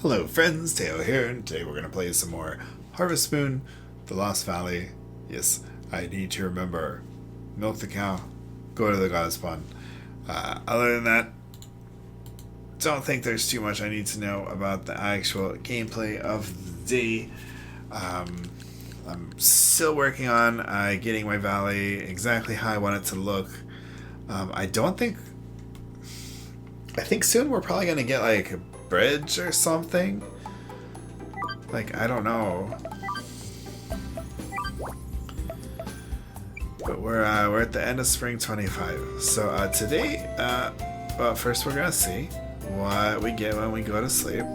Hello friends, Teo here, and today we're going to play some more Harvest Moon, The Lost Valley. Yes, I need to remember. Milk the cow, go to the Goddess Pond. Other than that, don't think there's too much I need to know about the actual gameplay of the day. I'm still working on getting my valley exactly how I want it to look. I think soon we're probably going to get like a bridge or something. Like, I don't know. But we're at the end of spring 25. So today, well, first we're gonna see what we get when we go to sleep.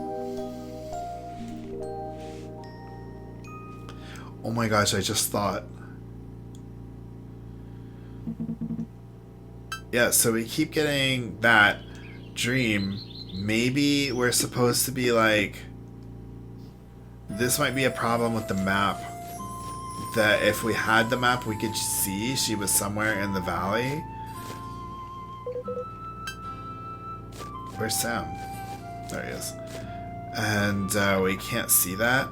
Oh my gosh, I just thought. Yeah, so we keep getting that dream. Maybe we're supposed to be like, this might be a problem with the map, that if we had the map we could see she was somewhere in the valley. Where's Sam? There he is. And we can't see that.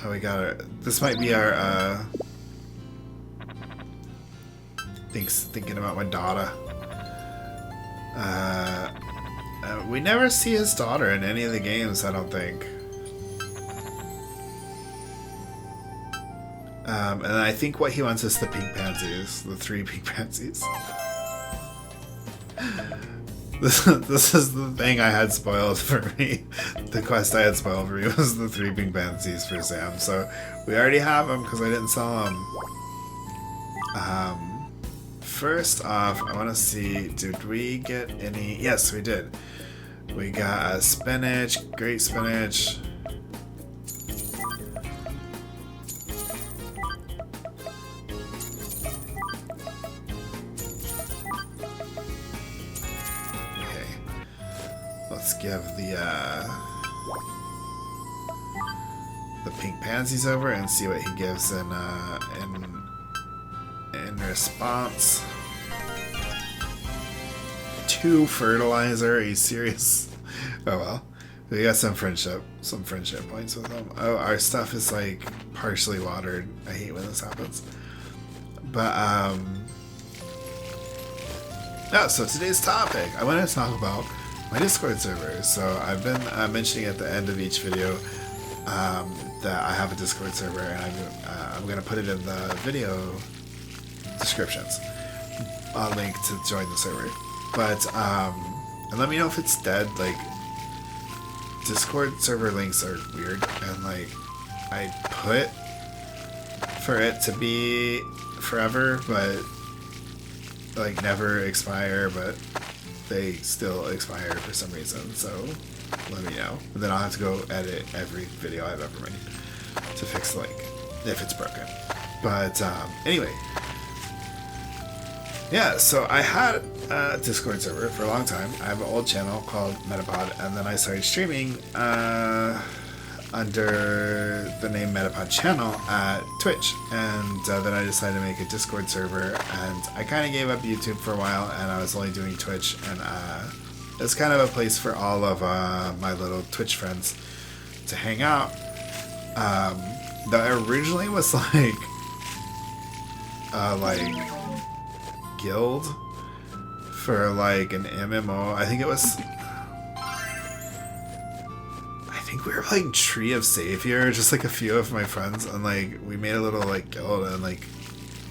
Oh, we got our, this might be our thinking about my daughter. We never see his daughter in any of the games, I don't think. And I think what he wants is the pink pansies, the 3 pink pansies. This is the thing I had spoiled for me. The quest I had spoiled for me was the 3 pink pansies for Sam. So we already have them because I didn't sell them. First off, I want to see, did we get any? Yes, we did. We got spinach, great spinach. Okay, let's give the pink pansies over and see what he gives in response. 2 fertilizer, are you serious? Oh well. We got some friendship points with them. Oh, our stuff is like partially watered. I hate when this happens. But yeah, so today's topic, I want to talk about my Discord server. So I've been mentioning at the end of each video that I have a Discord server, and I'm gonna put it in the video descriptions, a link to join the server. But and let me know if it's dead. Like, Discord server links are weird, and like, I put for it to be forever, but like never expire, but they still expire for some reason. So let me know, and then I'll have to go edit every video I've ever made to fix the link if it's broken. But anyway. Yeah, so I had a Discord server for a long time. I have an old channel called Metapod, and then I started streaming under the name Metapod channel at Twitch. And then I decided to make a Discord server, and I kind of gave up YouTube for a while, and I was only doing Twitch, and it's kind of a place for all of my little Twitch friends to hang out. That originally was like guild for like an MMO. I think we were playing Tree of Savior, just like a few of my friends, and like we made a little like guild, and like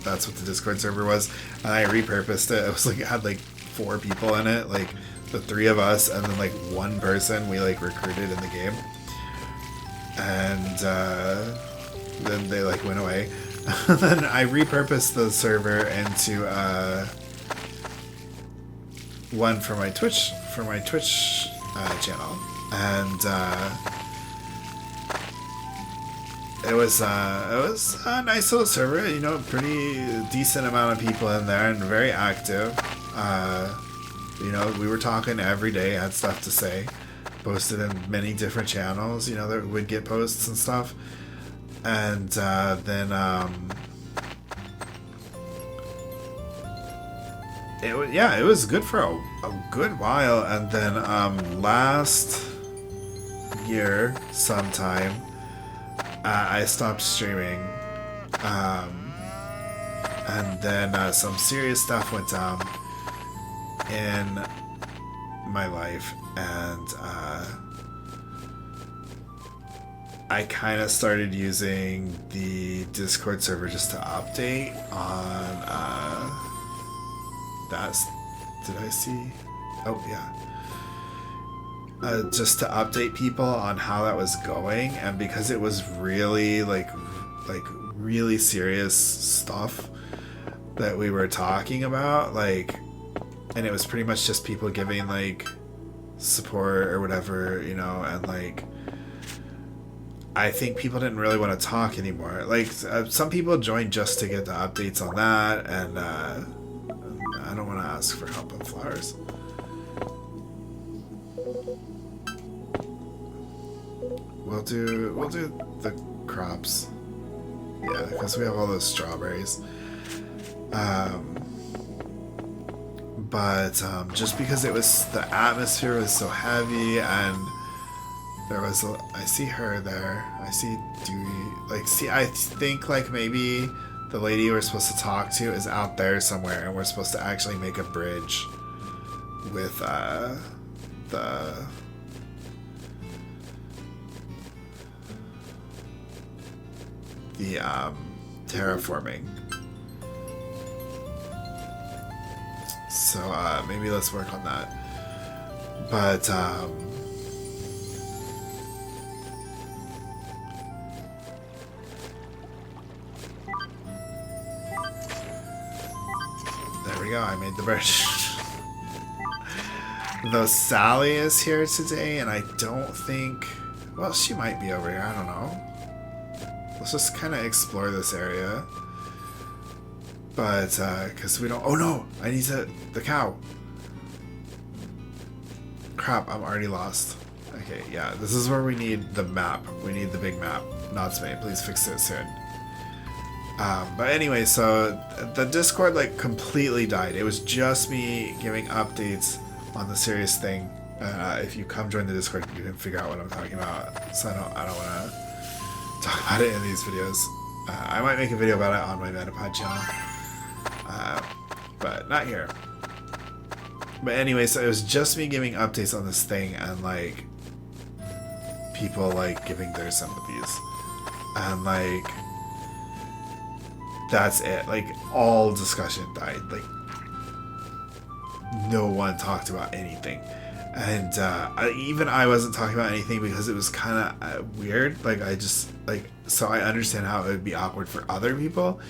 that's what the Discord server was. And I repurposed it. It was like, it had like 4 people in it, like the 3 of us, and then like 1 person we like recruited in the game, and then they like went away. Then I repurposed the server into one for my Twitch channel, and it was a nice little server. You know, pretty decent amount of people in there and very active. You know, we were talking every day, had stuff to say, posted in many different channels. You know, that would get posts and stuff. And then yeah, it was good for a good while, and then last year sometime I stopped streaming, and then some serious stuff went down in my life, and I kind of started using the Discord server just to update on that's, did I see? Oh yeah. Just to update people on how that was going, and because it was really like really serious stuff that we were talking about, like, and it was pretty much just people giving like support or whatever, you know, and like I think people didn't really want to talk anymore. Like some people joined just to get the updates on that, and I don't want to ask for help on flowers. We'll do the crops. Yeah, because we have all those strawberries. But just because it was, the atmosphere was so heavy, and there was I see her there. I see Dewey. Like, see, I think like maybe the lady we're supposed to talk to is out there somewhere, and we're supposed to actually make a bridge with the terraforming. So maybe let's work on that. But there we go, I made the bridge. Though Sally is here today, and I don't think, well, she might be over here, I don't know. Let's just kind of explore this area. But, because we don't... Oh no! I need the cow! Crap, I'm already lost. Okay, yeah, this is where we need the map. We need the big map. Notsmade, please fix it soon. But anyway, so the Discord, like, completely died. It was just me giving updates on the serious thing. If you come join the Discord, you can figure out what I'm talking about. So I don't want to talk about it in these videos. I might make a video about it on my Metapod channel, but not here. But anyway, so it was just me giving updates on this thing, and like people like giving their sympathies, and like that's it. Like all discussion died. Like no one talked about anything. And even I wasn't talking about anything because it was kind of weird. Like I just like, so I understand how it would be awkward for other people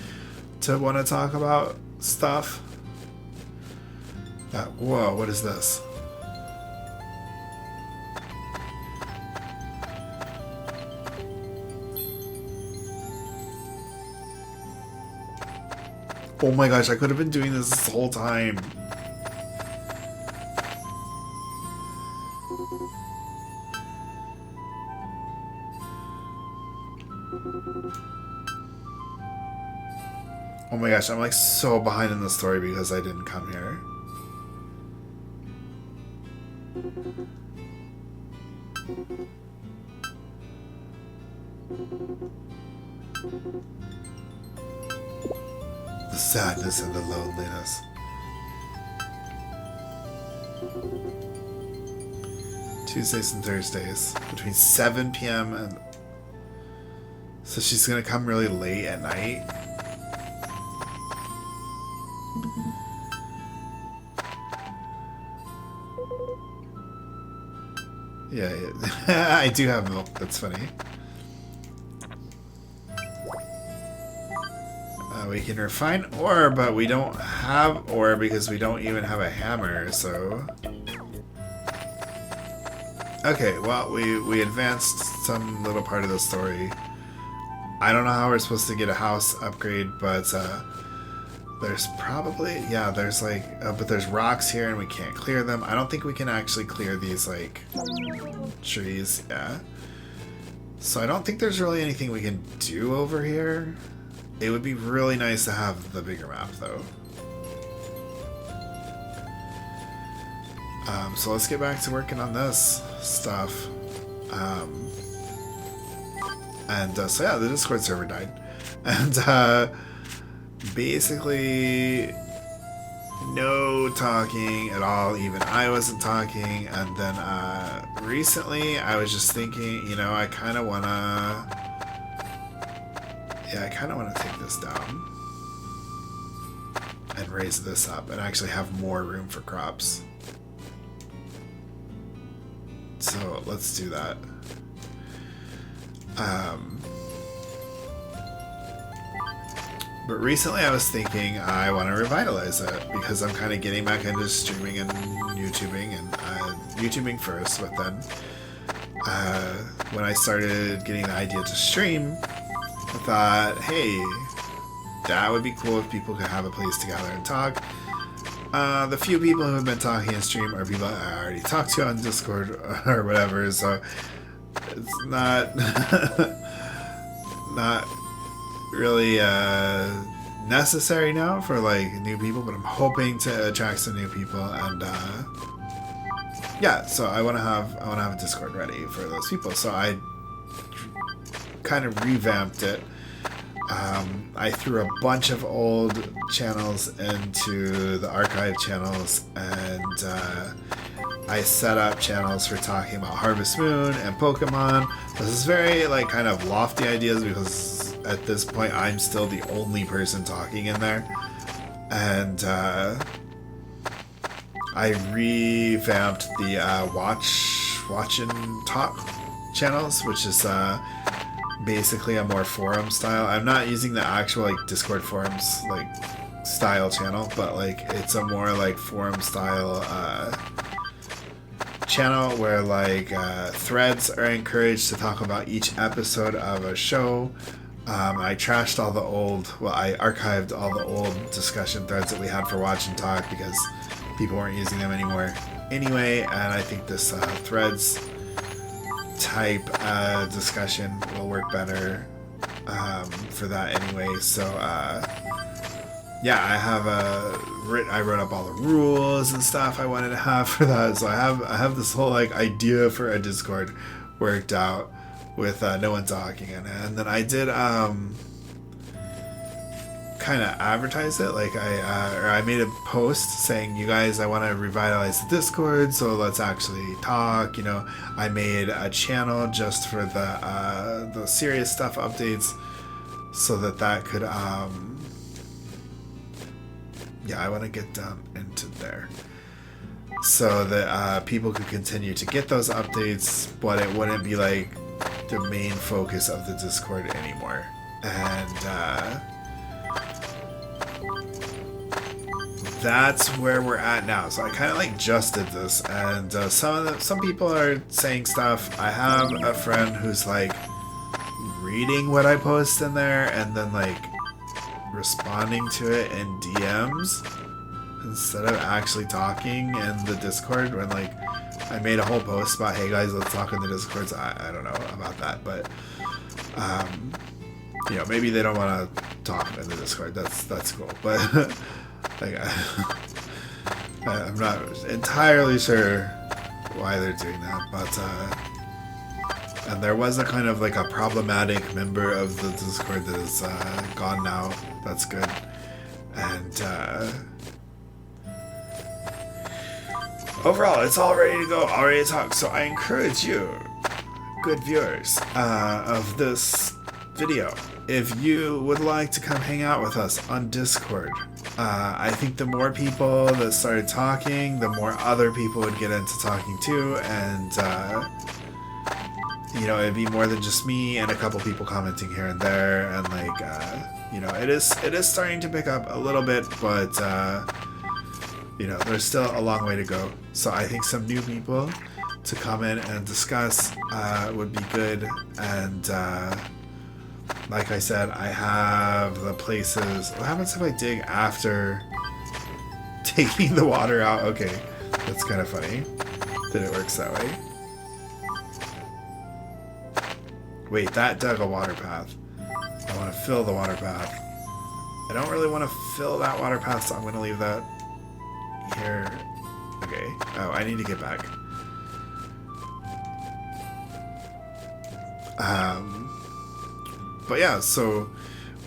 to want to talk about stuff. Whoa, what is this? Oh my gosh, I could have been doing this whole time. Oh my gosh, I'm like so behind in the story because I didn't come here. The sadness and the loneliness. Tuesdays and Thursdays between 7 p.m. and... So she's gonna come really late at night? Yeah, I do have milk, that's funny. We can refine ore, but we don't have ore because we don't even have a hammer, so... Okay, well, we advanced some little part of the story. I don't know how we're supposed to get a house upgrade, but there's probably... Yeah, there's like... but there's rocks here and we can't clear them. I don't think we can actually clear these, like, trees, yeah. So I don't think there's really anything we can do over here. It would be really nice to have the bigger map, though. So let's get back to working on this stuff. So yeah, the Discord server died. And basically no talking at all. Even I wasn't talking. And then recently I was just thinking, you know, I kind of want to take this down and raise this up and actually have more room for crops. So let's do that. But recently I was thinking I want to revitalize it because I'm kind of getting back into streaming and YouTubing, and YouTubing first, but then when I started getting the idea to stream, I thought, hey, that would be cool if people could have a place to gather and talk. The few people who have been talking in stream are people I already talked to on Discord or whatever, so it's not not really necessary now for like new people, but I'm hoping to attract some new people, and yeah, so I want to have a Discord ready for those people. So I kind of revamped it. I threw a bunch of old channels into the archive channels, and I set up channels for talking about Harvest Moon and Pokemon. This is very like kind of lofty ideas because at this point I'm still the only person talking in there, and I revamped the watch and talk channels, which is basically a more forum style. I'm not using the actual like Discord forums like style channel, but like it's a more like forum style channel where like threads are encouraged to talk about each episode of a show. I trashed all the old, well, I archived all the old discussion threads that we had for Watch and Talk because people weren't using them anymore anyway, and I think this threads type discussion will work better for that anyway. So yeah, I wrote up all the rules and stuff I wanted to have for that. So I have this whole like idea for a Discord worked out with no one talking in it, and then I did kind of advertise it. Like I made a post saying, you guys, I want to revitalize the Discord, so let's actually talk. You know, I made a channel just for the serious stuff updates, so that could yeah, I want to get down into there so that people could continue to get those updates, but it wouldn't be like the main focus of the Discord anymore. And that's where we're at now. So I kind of like just did this, and some people are saying stuff. I have a friend who's like reading what I post in there and then like responding to it in DMs instead of actually talking in the Discord. When like I made a whole post about, hey guys, let's talk in the Discord. So I don't know about that, but you know, maybe they don't want to talk in the Discord. That's cool, but like I'm not entirely sure why they're doing that, but and there was a kind of like a problematic member of the Discord that is gone now. That's good. And overall, it's all ready to go, all ready to talk. So I encourage you, good viewers of this video, if you would like to come hang out with us on Discord. I think the more people that started talking, the more other people would get into talking too, and you know, it'd be more than just me and a couple people commenting here and there, and like you know, it is starting to pick up a little bit, but you know, there's still a long way to go. So I think some new people to come in and discuss would be good. And like I said, I have the places. What happens if I dig after taking the water out? Okay, that's kind of funny that it works that way. Wait, that dug a water path. I want to fill the water path. I don't really want to fill that water path, so I'm going to leave that here. Okay, Okay. Oh, I need to get back. But yeah, so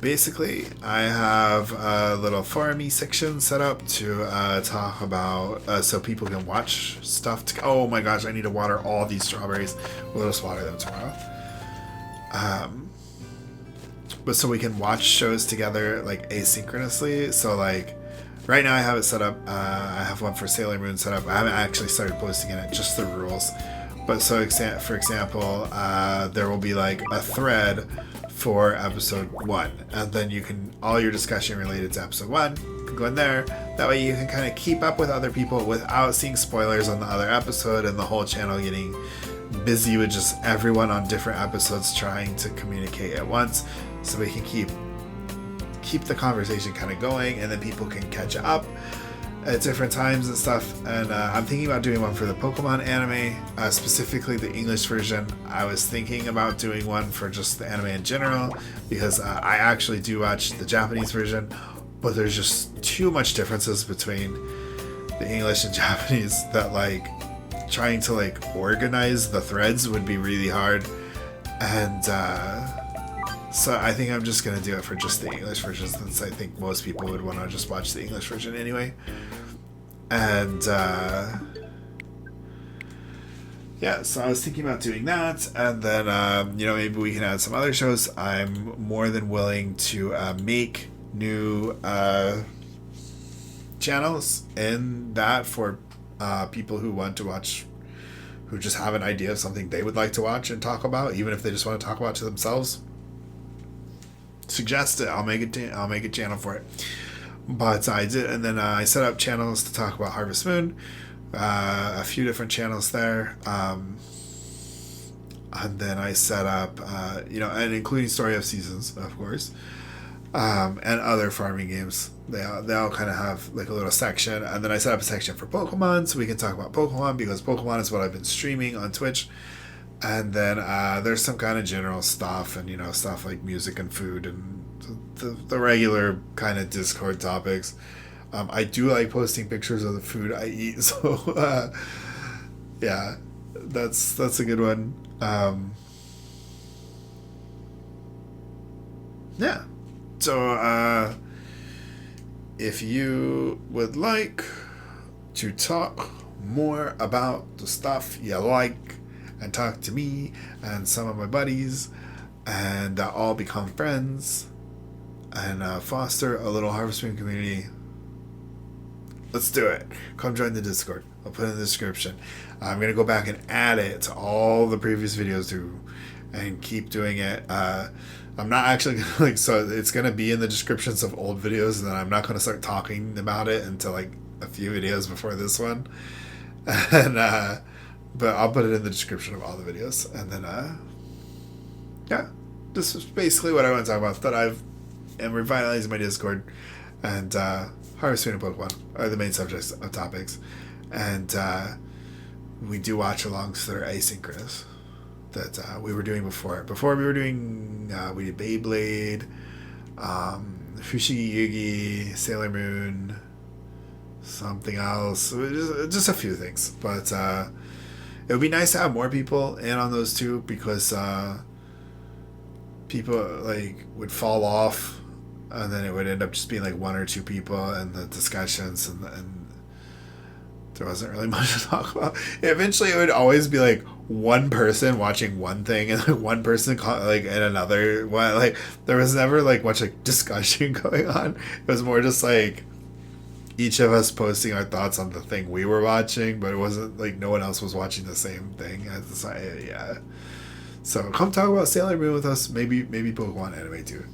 basically I have a little forum section set up to talk about so people can watch stuff. Oh my gosh, I need to water all these strawberries. We'll just water them tomorrow. But so we can watch shows together like asynchronously. So like right now I have it set up. I have one for Sailor Moon set up. I haven't actually started posting in it, just the rules. But so for example, there will be like a thread for episode 1, and then you can, all your discussion related to episode 1 can go in there. That way you can kind of keep up with other people without seeing spoilers on the other episode and the whole channel getting busy with just everyone on different episodes trying to communicate at once, so we can keep the conversation kind of going, and then people can catch up at different times and stuff. And I'm thinking about doing one for the Pokemon anime, specifically the English version. I was thinking about doing one for just the anime in general, because I actually do watch the Japanese version, but there's just too much differences between the English and Japanese that like trying to like organize the threads would be really hard. And so I think I'm just gonna do it for just the English version, since I think most people would want to just watch the English version anyway. And yeah, so I was thinking about doing that, and then maybe we can add some other shows. I'm more than willing to make new channels in that for people who want to watch, who just have an idea of something they would like to watch and talk about, even if they just want to talk about it to themselves. Suggest it. I'll make a channel for it. But I did, and then I set up channels to talk about Harvest Moon, a few different channels there, and then I set up, and including Story of Seasons, of course, and other farming games. They all kind of have like a little section, and then I set up a section for Pokemon, so we can talk about Pokemon, because Pokemon is what I've been streaming on Twitch. And then there's some kind of general stuff, and stuff like music and food and the regular kind of Discord topics. I do like posting pictures of the food I eat, so yeah, that's a good one. Yeah, so if you would like to talk more about the stuff you like, and talk to me and some of my buddies, and all become friends, and foster a little Harvest Moon community, let's do it. Come join the Discord. I'll put it in the description. I'm going to go back and add it to all the previous videos too, and keep doing it. I'm not actually going to, so it's going to be in the descriptions of old videos, and then I'm not going to start talking about it until like a few videos before this one. And but I'll put it in the description of all the videos. And then, yeah, this is basically what I want to talk about. That am revitalizing my Discord, and Harvest Moon and Pokemon are the main subjects of topics. And we do watch alongs that are asynchronous, that we were doing before. Before we were doing, we did Beyblade, Fushigi Yugi, Sailor Moon, something else, just a few things. But it would be nice to have more people in on those too, because people like would fall off, and then it would end up just being like one or two people in the discussions, and there wasn't really much to talk about. Eventually, it would always be like one person watching one thing and like one person like in another one. Like there was never like much like discussion going on. It was more just like each of us posting our thoughts on the thing we were watching, but it wasn't like no one else was watching the same thing at the time. Yeah. So come talk about Sailor Moon with us. Maybe Pokemon anime too.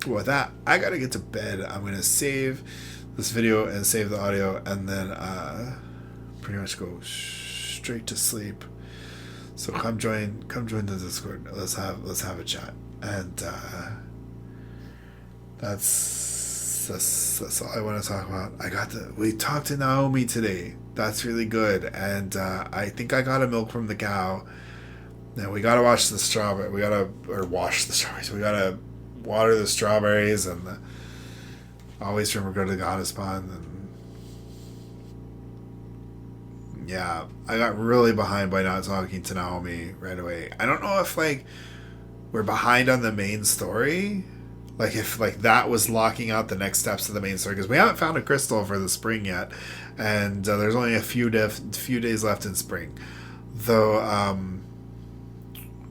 With that, I gotta get to bed. I'm gonna save this video and save the audio, and then pretty much go straight to sleep. So come join the Discord. Let's have a chat. And that's all I want to talk about. We talked to Naomi today. That's really good. And I think I got a milk from the cow. Now we gotta wash the strawberries. We gotta water the strawberries, and always remember to go to the goddess pond. And Yeah, I got really behind by not talking to Naomi right away. I don't know if like we're behind on the main story, like if like that was locking out the next steps of the main story, because we haven't found a crystal for the spring yet, and there's only a few days left in spring, though.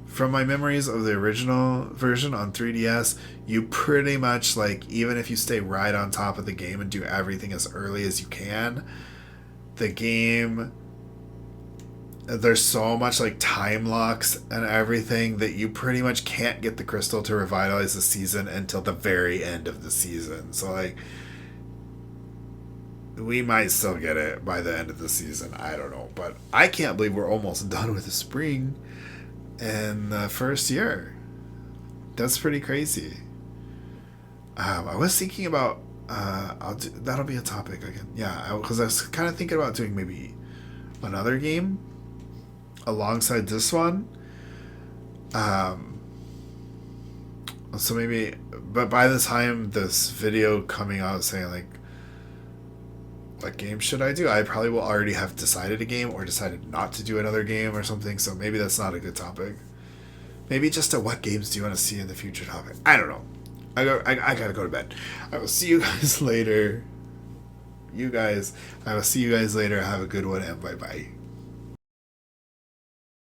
From my memories of the original version on 3DS, you pretty much like, even if you stay right on top of the game and do everything as early as you can, the game, there's so much like time locks and everything that you pretty much can't get the crystal to revitalize the season until the very end of the season. So like we might still get it by the end of the season. I don't know, but I can't believe we're almost done with the spring in the first year. That's pretty crazy. I was thinking about that'll be a topic again. Yeah, because I was kind of thinking about doing maybe another game alongside this one. So maybe, but by the time this video coming out saying like, what game should I do? I probably will already have decided a game or decided not to do another game or something. So maybe that's not a good topic. Maybe just a what games do you want to see in the future topic. I don't know. I gotta go to bed. I will see you guys later. I will see you guys later. Have a good one and bye bye.